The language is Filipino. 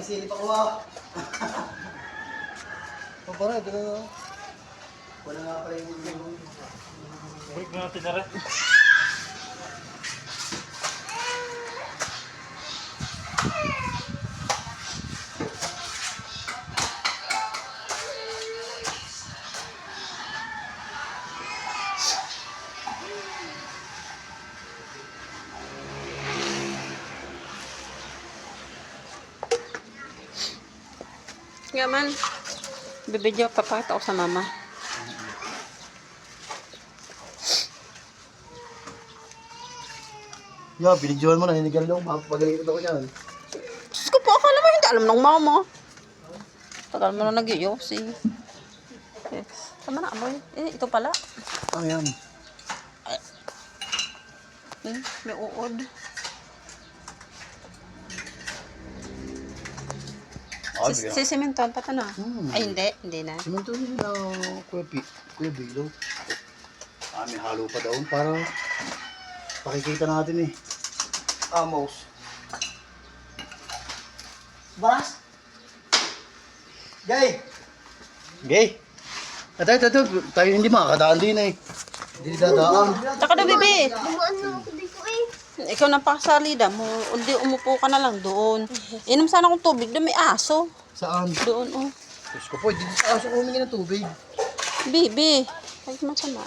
Nakisilip ako ah. Para, ito na. Wala nga pala yung... Balik mo natin na rin. Nga man. Bibidyo, papakita ko sa mama. Yeah, binigyan mo na. Ninigal lang. Mapapagalit ako yan. Diyos ko po, akala mo hindi alam ng mama. Tagal mo na nag-iyosi. Eh, tama na, amoy. Ito pala. Ano yan? May uod. Sisimentohan pa ito na. Ay, hindi na. Simunto nyo na Kuya Bilo. May halo pa daw para pakikita natin eh. Amos. Baras? Gay! Gay! Ito. Tayo hindi makakadaan din eh. Hindi dadaan. Tsaka na, bebe. Ano ako dito eh. Ikaw na pasalida mo. Hindi, umupo ka na lang doon. Inom sana akong tubig. Doon may aso. Saan? Doon, oh. Diyos ko po, hindi sa aso humingi ng tubig. Bibi. Ay, masama.